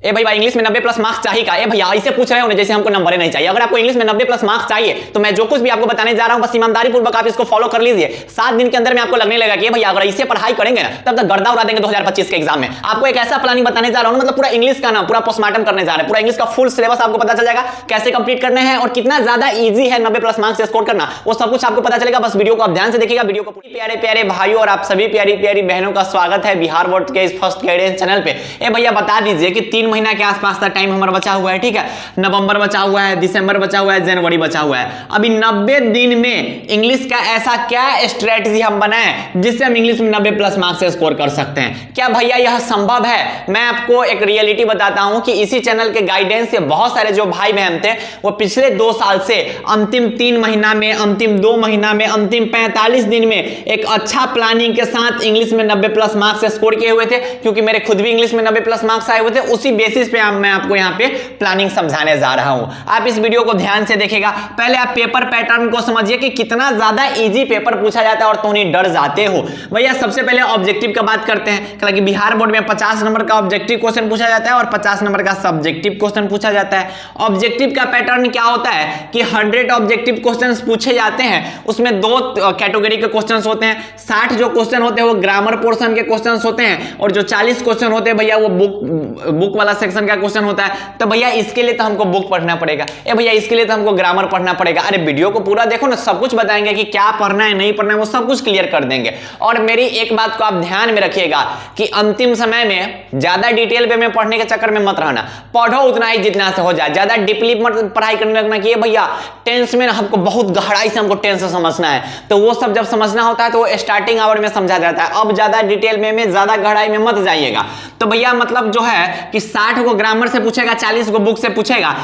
ए भाई इंग्लिश में 90 plus marks चाहिए का? ए भैया ऐसे पूछ रहे हो जैसे हमको नंबर नहीं चाहिए। अगर आपको इंग्लिश में 90 प्लस मार्क्स चाहिए तो मैं जो कुछ भी आपको बताने जा रहा हूं बस ईमानदारी पूर्वक आप इसको फॉलो कर लीजिए। 7 दिन के अंदर में आपको लगने लगा कि भैया अगर ऐसे पढ़ाई करेंगे ना तब तक गर्दा उड़ा देंगे 2025 के एग्जाम में। आपको एक ऐसा प्लानिंग बताने जा रहा हूं, मतलब पूरा इंग्लिश का ना पूरा पोस्टमार्टम करने जा रहे हैं, पूरा इंग्लिश का फुल सिलेबस आपको पता चल जाएगा कैसे कंप्लीट करने हैं और कितना ज्यादा इजी है 90 प्लस मार्क्स स्कोर करना, वो सब कुछ आपको पता चलेगा। बस वीडियो को आप ध्यान से देखिएगा। वीडियो को प्यारे प्यारे भाइयों और आप सभी प्यारी प्यारी बहनों का स्वागत है बिहार बोर्ड के इस फर्स्ट गाइडेंस चैनल पे। ए भैया बता दीजिए कि 3 महीना के आसपास का टाइम हमारा बचा हुआ है, ठीक है। नवंबर बचा हुआ है, दिसंबर बचा हुआ है, जनवरी बचा हुआ है। अभी 90 दिन में इंग्लिश का ऐसा क्या स्ट्रेटजी हम बनाएं जिससे हम इंग्लिश में 90 प्लस मार्क्स स्कोर कर सकते हैं? क्या भैया यह संभव है? मैं आपको एक रियलिटी बताता हूं कि इसी चैनल के गाइडेंस से बहुत सारे जो भाई बहन थे वो पिछले 2 साल से अंतिम 3 महीना में, अंतिम 2 महीना में, अंतिम 45 दिन में एक अच्छा प्लानिंग के साथ इंग्लिश में 90 प्लस मार्क्स स्कोर किए हुए थे, क्योंकि मेरे खुद भी इंग्लिश में 90 प्लस मार्क्स आए हुए थे। उसी बेसिस पे मैं आपको यहाँ पे प्लानिंग समझाने जा रहा हूं। आप इस वीडियो को ध्यान से देखिएगा। पहले आप पेपर पैटर्न को समझिए कि कितना ज्यादा इजी पेपर पूछा जाता है और तुम डर जाते हो। भैया सबसे पहले ऑब्जेक्टिव का बात करते हैं। कि बिहार बोर्ड में 50 नंबर का ऑब्जेक्टिव क्वेश्चन पूछा जाता है और 50 नंबर का सब्जेक्टिव क्वेश्चन पूछा जाता है। ऑब्जेक्टिव का पैटर्न क्या होता है कि 100 ऑब्जेक्टिव क्वेश्चंस पूछे जाते हैं, उसमें 2 कैटेगरी के क्वेश्चंस होते हैं। 60 जो क्वेश्चन होते हैं वो ग्रामर पोर्शन के क्वेश्चंस होते हैं और जो 40 क्वेश्चन होते हैं भैया वो बुक वाला सेक्शन का क्वेश्चन होता है। तो भैया इसके लिए तो हमको बुक पढ़ना पड़ेगा, ए भैया इसके लिए तो हमको ग्रामर पढ़ना पड़ेगा। अरे वीडियो को पूरा देखो ना, सब कुछ बताएंगे कि क्या पढ़ना है नहीं पढ़ना है, वो सब कुछ क्लियर कर देंगे। और मेरी एक बात को आप ध्यान में रखिएगा कि अंतिम समय में ज्यादा डिटेल पे में पढ़ने के चक्कर में मत रहना। पढ़ो उतना ही जितना से हो जाए, ज्यादा डीपली मत पढ़ाई करने लगना कि भैया टेंस में हमको बहुत गहराई से हमको टेंस समझना है। तो वो सब जब समझना होता है तो वो स्टार्टिंग आवर में समझा जाता है। अब ज्यादा डिटेल में ज्यादा गहराई में मत जाइएगा। तो भैया मतलब जो है कि 60 को ग्रामर से पूछेगा, 40 को बुक से पूछेगा,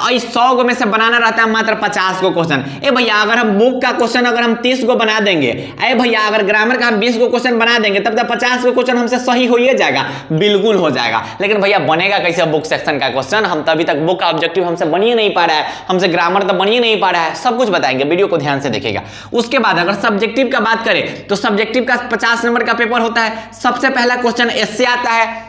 100 को में से बनाना रहता है मात्र 50 को क्वेश्चन। ए भैया अगर हम बुक का क्वेश्चन अगर हम 30 को बना देंगे, ए भैया अगर ग्रामर का हम 20 को क्वेश्चन बना देंगे तब तक 50 को क्वेश्चन हमसे सही हो ही जाएगा, बिल्कुल हो जाएगा। लेकिन भैया बनेगा कैसे बुक सेक्शन का क्वेश्चन? हम तो अभी तक बुक का ऑब्जेक्टिव हमसे बन ही नहीं पा रहा है, हमसे ग्रामर तो बन ही नहीं पा रहा है। सब कुछ बताएंगे, वीडियो को ध्यान से देखिएगा। उसके बाद अगर सब्जेक्टिव का बात करें तो सब्जेक्टिव का 50 नंबर का पेपर होता है। सबसे पहला क्वेश्चन एस्से आता है।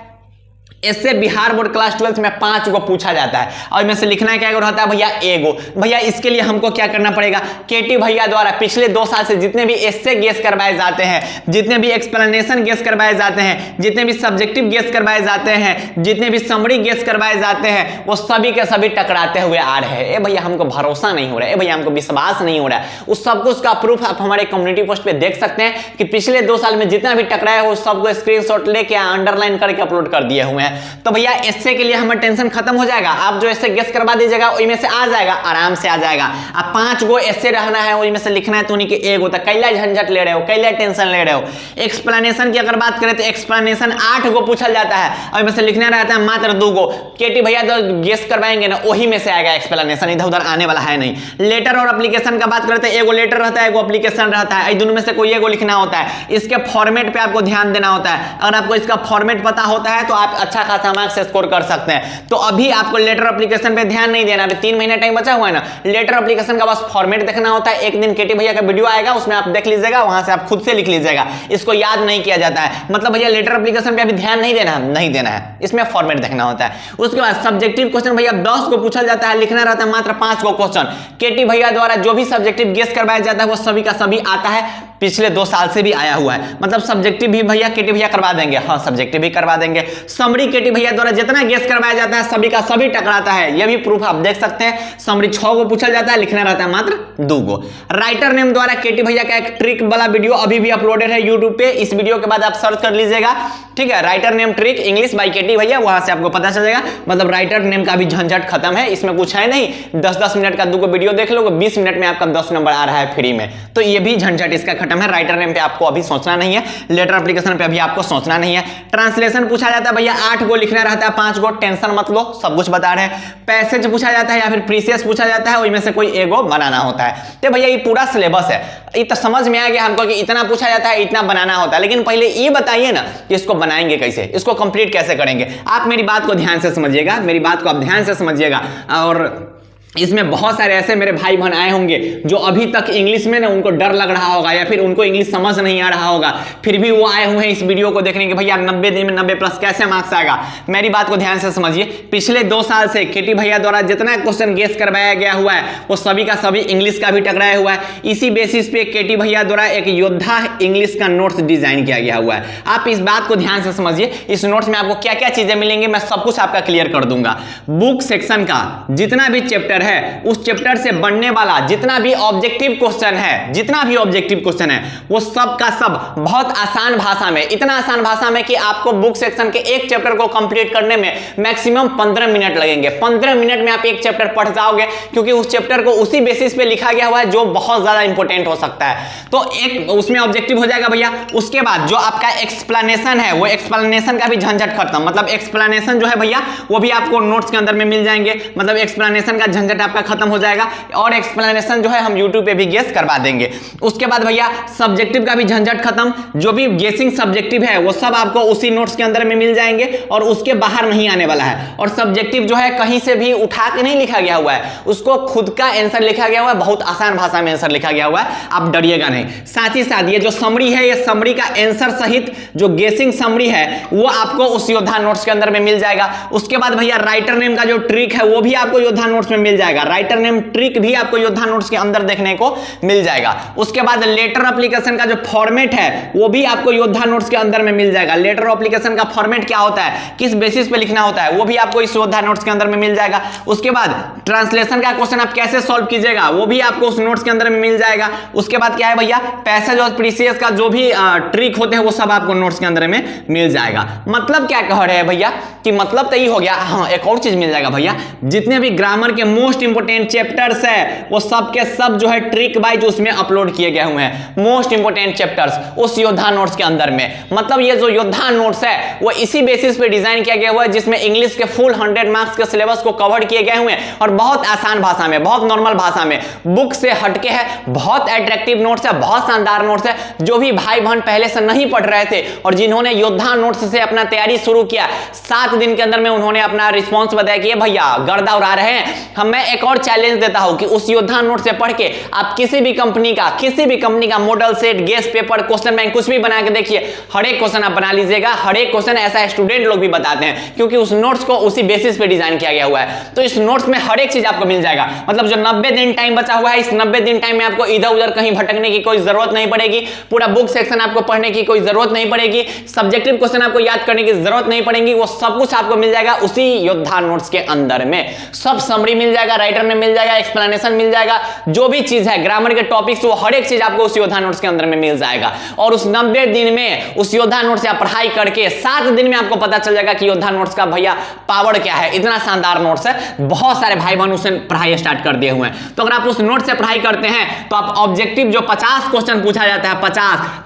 इससे बिहार बोर्ड क्लास 12 में 5 को पूछा जाता है और इनमें से लिखना क्या रहता है भैया? एगो। भैया इसके लिए हमको क्या करना पड़ेगा? केटी भैया द्वारा पिछले 2 साल से जितने भी एस्से गेस करवाए जाते हैं, जितने भी एक्सप्लेनेशन गेस करवाए जाते हैं, जितने भी सब्जेक्टिव गेस करवाए जाते हैं, जितने भी समरी गेस करवाए जाते हैं, वो सभी के सभी टकराते हुए आ रहे हैं। ए भैया हमको भरोसा नहीं हो रहा है, ए भैया हमको विश्वास नहीं हो रहा है। उस सब कुछ का प्रूफ आप हमारे कम्युनिटी पोस्ट पे देख सकते हैं कि पिछले 2 साल में जितना भी टकराया हो सबको स्क्रीनशॉट लेके अंडरलाइन करके अपलोड कर दिए हुए हैं। तो भैया इससे के लिए हमारा टेंशन खत्म हो जाएगा। आप जो ऐसे गेस करवा दीजिएगा वही में से आ जाएगा, आराम से आ जाएगा। अब 5 गो ऐसे रहना है, वही में से लिखना है तो उन्हीं के एक होता। कैला झंझट ले रहे हो, कैला टेंशन ले रहे हो। एक्सप्लेनेशन की अगर बात करें तो एक्सप्लेनेशन 8 गो पूछा जाता है और में से लिखना रहता है मात्र 2 गो। केटी भैया जो गेस करवाएंगे ना वही में से आएगा एक्सप्लेनेशन, इधर उधर आने वाला है नहीं। लेटर और एप्लीकेशन का बात करते हैं, एगो लेटर रहता है, एगो एप्लीकेशन रहता है, दोनों में से कोई एगो लिखना होता है। इसके फॉर्मेट पे आपको ध्यान देना होता है। अगर आपको इसका फॉर्मेट पता होता है तो आप अच्छा खासा मार्क्स स्कोर कर सकते हैं। तो अभी आपको लेटर एप्लीकेशन पे ध्यान नहीं देना, अभी 3 महीना टाइम बचा हुआ है ना। लेटर एप्लीकेशन का बस फॉर्मेट देखना होता है। एक दिन केटी भैया का वीडियो आएगा, उसमें आप देख लीजिएगा, वहां से आप खुद से लिख लीजिएगा। इसको याद नहीं किया जाता है, मतलब भैया लेटर एप्लीकेशन पे अभी ध्यान नहीं देना है, इसमें फॉर्मेट देखना होता है। उसके बाद सब्जेक्टिव क्वेश्चन भैया 10 को पूछा जाता है, लिखना रहता है मात्र 5 को क्वेश्चन। केटी भैया द्वारा जो भी सब्जेक्टिव गेस करवाया जाता है वो सभी का सभी आता है, पिछले 2 साल से भी आया हुआ है। मतलब सब्जेक्टिव भी भैया केटी भैया करवा देंगे, हाँ सब्जेक्टिव भी करवा देंगे। समरी केटी भैया द्वारा जितना गेस करवाया जाता है सभी का सभी टकराता है, ये भी प्रूफ आप देख सकते हैं। समरी 6 को पूछा जाता है, लिखना रहता है मात्र 2 गो। राइटर नेम द्वारा केटी भैया का एक ट्रिक वाला वीडियो अभी भी अपलोडेड है यूट्यूब पे, इस वीडियो के बाद आप सर्च कर लीजिएगा, ठीक है। Writer name trick English by KT भैया, वहां से आपको पता चल जाएगा। मतलब राइटर नेम का भी झंझट खत्म है, इसमें कुछ है नहीं। 10-10 मिनट का 2 वीडियो देख लोगे, 20 मिनट में आपका 10 नंबर आ रहा है फ्री में। तो ये भी झंझट इसका खत्म है। राइटर नेम पे आपको अभी सोचना नहीं है, लेटर एप्लीकेशन पे अभी आपको सोचना नहीं है। ट्रांसलेशन पूछा जाता है भैया 8 गो लिखना रहता है, 5 गो, टेंशन मत लो, सब कुछ बता रहे हैं। पैसेज पूछा जाता है या फिर प्रीसियस पूछा जाता है, उसमें से कोई एगो बनाना होता है। तो भैया ये पूरा सिलेबस है, ये तो समझ में आ गया हमको कि इतना पूछा जाता है, इतना बनाना होता है। लेकिन पहले ये बताइए ना कि इसको बनाएंगे कैसे, इसको कंप्लीट कैसे करेंगे। आप मेरी बात को ध्यान से समझिएगा, मेरी बात को आप ध्यान से समझिएगा। और इसमें बहुत सारे ऐसे मेरे भाई बहन आए होंगे जो अभी तक इंग्लिश में ना उनको डर लग रहा होगा या फिर उनको इंग्लिश समझ नहीं आ रहा होगा, फिर भी वो आए हुए हैं इस वीडियो को देखने के भैया 90 दिन में 90+ कैसे मार्क्स आएगा। मेरी बात को ध्यान से समझिए, पिछले 2 साल से केटी भैया द्वारा जितना क्वेश्चन गेस करवाया गया हुआ है वो सभी का सभी इंग्लिश का भी टकराया हुआ है। इसी बेसिस पे केटी भैया द्वारा एक योद्धा इंग्लिश का नोट्स डिजाइन किया गया हुआ है। आप इस बात को ध्यान से समझिए, इस नोट्स में आपको क्या क्या चीजें मिलेंगी मैं सब कुछ आपका क्लियर कर दूंगा। बुक सेक्शन का जितना भी चैप्टर है उस चैप्टर से बनने वाला जितना भी ऑब्जेक्टिव क्वेश्चन है वो सब का सब बहुत आसान भाषा में, इतना आसान भाषा में कि आपको बुक सेक्शन के एक चैप्टर को कंप्लीट करने में मैक्सिमम 15 मिनट लगेंगे। 15 मिनट में आप एक चैप्टर पढ़ जाओगे, क्योंकि उस चैप्टर को उसी बेसिस पे लिखा गया हुआ है जो बहुत ज्यादा इंपॉर्टेंट हो सकता है। तो एक उसमें ऑब्जेक्टिव हो जाएगा भैया। उसके बाद जो आपका एक्सप्लेनेशन है वो एक्सप्लेनेशन का भी झंझट खत्म, मतलब एक्सप्लेनेशन जो है भैया वो भी आपको नोट्स के अंदर में मिल जाएंगे, मतलब एक्सप्लेनेशन का झंझट आपका खत्म हो जाएगा और एक्सप्लेनेशन जो है हम YouTube पे भी गेस करवा देंगे। उसके बाद भैया सब्जेक्टिव का भी झंझट खत्म, जो भी गेसिंग सब्जेक्टिव है वो सब आपको उसी नोट्स के अंदर में मिल जाएंगे और उसके बाहर नहीं आने वाला है। और सब्जेक्टिव जो है कहीं से भी उठा के नहीं लिखा गया हुआ है, उसको खुद का आंसर लिखा गया हुआ है, बहुत आसान भाषा में आंसर लिखा गया हुआ है, आप डरिएगा नहीं। साथ ही साथ ये जो समरी है, ये समरी का आंसर सहित जो गेसिंग समरी है वो आपको उस योद्धा नोट्स के अंदर में मिल जाएगा। उसके बाद भैया राइटर नेम का जो ट्रिक है वो भी आपको योद्धा नोट्स में मिल जाएगा, राइटर नेम ट्रिक भी आपको योद्धा नोट्स के अंदर देखने को मिल जाएगा। उसके बाद लेटर एप्लीकेशन का जो फॉर्मेट है वो भी आपको योद्धा नोट्स के अंदर में मिल जाएगा। लेटर एप्लीकेशन का फॉर्मेट क्या होता है, किस बेसिस पे लिखना होता है, वो भी आपको इस योद्धा नोट्स के अंदर में मिल जाएगा। उसके बाद ट्रांसलेशन का क्वेश्चन आप कैसे सॉल्व कीजिएगा वो भी आपको उस नोट्स के अंदर में मिल जाएगा। उसके बाद क्या है भैया, पैसेज और प्रीसियस का जो भी ट्रिक होते हैं वो सब आपको नोट्स के अंदर में मिल जाएगा। मतलब क्या कह रहे हैं भैया कि मतलब तो ये हो गया। हाँ, एक और चीज मिल जाएगा भैया, जितने भी ग्रामर के मोस्ट इंपोर्टेंट चैप्टर्स है वो सब के सब जो है ट्रिक वाइज उसमें अपलोड किए गए हुए हैं, मोस्ट इंपोर्टेंट चैप्टर्स उस योद्धा नोट्स के अंदर में। मतलब ये जो योद्धा नोट्स है वो इसी बेसिस पे डिजाइन किया गया हुआ है जिसमें इंग्लिश के फुल 100 मार्क्स के सिलेबस को कवर किए गए हुए हैं और बहुत आसान भाषा में, बहुत नॉर्मल भाषा में, बुक से हटके है, बहुत अट्रैक्टिव नोट्स है, बहुत शानदार नोट्स है। जो भी भाई बहन पहले से नहीं पढ़ रहे थे और जिन्होंने योद्धा नोट्स से अपना तैयारी शुरू किया, 7 दिन के अंदर में उन्होंने अपना रिस्पॉन्स बताया कि भैया गर्दा उड़ा रहे हैं। मैं एक और चैलेंज देता हूं कि उस योद्धा नोट से पढ़ के आप किसी भी कंपनी का model set, guess paper, question bank कुछ भी बना के देखिए, हर एक क्वेश्चन आप बना लीजिएगा। हर एक क्वेश्चन ऐसा स्टूडेंट लोग भी बताते हैं क्योंकि उस नोट्स को उसी बेसिस पे डिजाइन किया गया हुआ है। तो इस नोट्स में हर एक चीज आपको मिल जाएगा। मतलब जो 90 दिन टाइम बचा हुआ है, इस 90 दिन टाइम में आपको इधर उधर कहीं भटकने की कोई जरूरत नहीं पड़ेगी। पूरा बुक सेक्शन आपको पढ़ने की कोई जरूरत नहीं पड़ेगी, सब्जेक्टिव क्वेश्चन आपको याद करने की जरूरत नहीं पड़ेगी। वो सब कुछ आपको मिल जाएगा उसी योद्धा नोट्स के अंदर में। सब समरी मिल जाएगा, राइटर में मिल जाएगा, एक्सप्लेनेशन मिल जाएगा, जो भी चीज है ग्रामर के टॉपिक्स वो हर एक चीज आपको उस योद्धा नोट्स के अंदर में मिल जाएगा। और उस 90 दिन में उस योद्धा नोट्स से आप पढ़ाई करके 7 दिन में आपको पता चल जाएगा कि योद्धा नोट्स का भैया पावर क्या है। इतना शानदार नोट्स है, बहुत सारे भाई बहन उससे पढ़ाई स्टार्ट कर दिए हुए हैं। तो अगर आप उस नोट से पढ़ाई करते हैं तो आप ऑब्जेक्टिव जो 50 क्वेश्चन पूछा जाता है,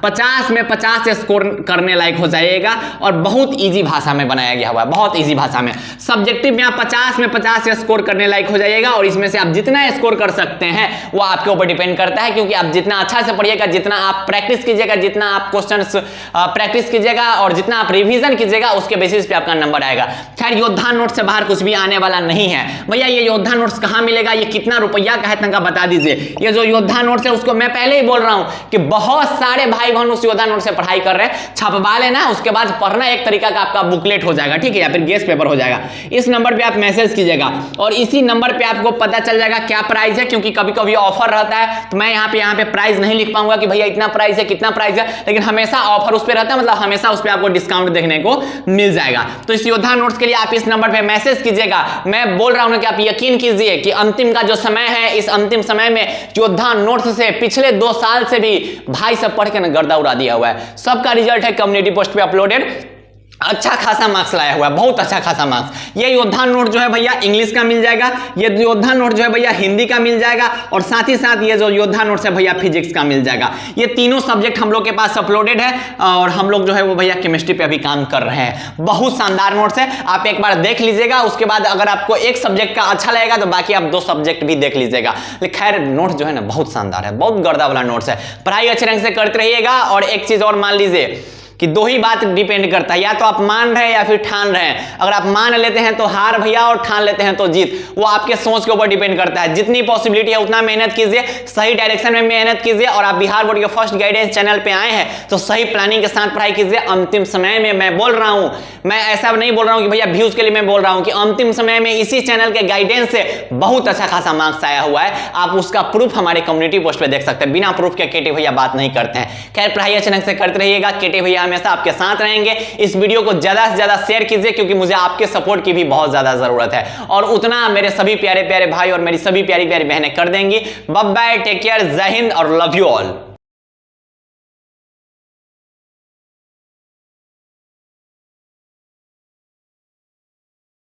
50 में 50 से स्कोर करने लायक हो जाएगा और बहुत ईजी भाषा में बनाया गया हुआ है, बहुत ईजी भाषा में। सब्जेक्टिव में आप 50 में 50 से स्कोर करने लायक हो जाइएगा और इसमें से आप जितना स्कोर कर सकते हैं वो आपके ऊपर डिपेंड करता है, क्योंकि आप जितना अच्छा से पढ़िएगा, जितना आप प्रैक्टिस कीजिएगा, जितना आप क्वेश्चंस प्रैक्टिस कीजिएगा और जितना आप रिवीजन कीजिएगा उसके बेसिस पे आपका नंबर आएगा। खैर योद्धा नोट्स से बाहर कुछ भी आने वाला नहीं है भैया। ये योद्धा नोट्स कहां मिलेगा, ये कितना रुपया का है तनका बता दीजिए। ये जो योद्धा नोट्स है उसको मैं पहले ही बोल रहा हूं कि बहुत सारे भाई बहन उस योद्धा नोट से पढ़ाई कर रहे हैं। छपवा लेना, उसके बाद पढ़ना एक तरीका का आपका बुकलेट हो जाएगा, ठीक है, या फिर गेस पेपर हो जाएगा। इस नंबर पे आप मैसेज कीजिएगा और इसी नंबर पे आपको पता चल जाएगा क्या प्राइस है, क्योंकि कभी कभी ऑफर रहता है तो मैं यहाँ पे प्राइस नहीं लिख पाऊंगा कि भैया इतना प्राइस है, कितना प्राइस है, लेकिन हमेशा ऑफर उस पे रहता है, मतलब हमेशा उस पे आपको डिस्काउंट देखने को मिल जाएगा। तो इस योद्धा नोट्स के लिए आप इस नंबर पे मैसेज कीजिएगा। मैं बोल रहा हूं कि आप यकीन कीजिए कि अंतिम का जो समय है, इस अंतिम समय में योद्धा नोट्स से पिछले 2 साल से भी भाई सब पढ़ के ना गर्दा उड़ा दिया हुआ है। सबका रिजल्ट है कम्युनिटी पोस्ट पे अपलोडेड, अच्छा खासा मार्क्स लाया हुआ है, बहुत अच्छा खासा मार्क्स। ये योद्धा नोट जो है भैया इंग्लिश का मिल जाएगा, ये योद्धा नोट जो है भैया हिंदी का मिल जाएगा और साथ ही साथ ये जो योद्धा नोट्स है भैया फिजिक्स का मिल जाएगा। ये तीनों सब्जेक्ट हम लोग के पास अपलोडेड है और हम लोग जो है वो भैया केमिस्ट्री पे अभी काम कर रहे हैं। बहुत शानदार नोट्स है, आप एक बार देख लीजिएगा। उसके बाद अगर आपको एक सब्जेक्ट का अच्छा लगेगा तो बाकी आप 2 सब्जेक्ट भी देख लीजिएगा। लेकिन खैर नोट्स जो है ना बहुत शानदार है, बहुत गर्दा वाला नोट्स है। पढ़ाई अच्छे ढंग से करते रहिएगा। और एक चीज और मान लीजिए कि दो ही बात डिपेंड करता है, या तो आप मान रहे हैं या फिर ठान रहे हैं। अगर आप मान लेते हैं तो हार भैया, और ठान लेते हैं तो जीत। वो आपके सोच के ऊपर डिपेंड करता है। जितनी पॉसिबिलिटी है उतना मेहनत कीजिए, सही डायरेक्शन में मेहनत कीजिए, और आप बिहार बोर्ड के फर्स्ट गाइडेंस चैनल पे आए हैं तो सही प्लानिंग के साथ पढ़ाई कीजिए। अंतिम समय में मैं बोल रहा हूं, मैं ऐसा नहीं बोल रहा हूं कि भैया व्यूज के लिए मैं बोल रहा हूं कि अंतिम समय में इसी चैनल के गाइडेंस से बहुत अच्छा खासा मार्क्स आया हुआ है। आप उसका प्रूफ हमारे कम्युनिटी पोस्ट पे देख सकते हैं। बिना प्रूफ के केटे भैया बात नहीं करते हैं। खैर, पढ़ाई अचानक से करते रहिएगा, केटे भैया हमेशा आपके साथ रहेंगे। इस वीडियो को ज्यादा से ज्यादा शेयर कीजिए, क्योंकि मुझे आपके सपोर्ट की भी बहुत ज्यादा जरूरत है, और उतना मेरे सभी प्यारे प्यारे भाई और मेरी सभी प्यारी प्यारी बहनें कर देंगी। बाय बाय, टेक केयर, जय हिंद और लव यू ऑल।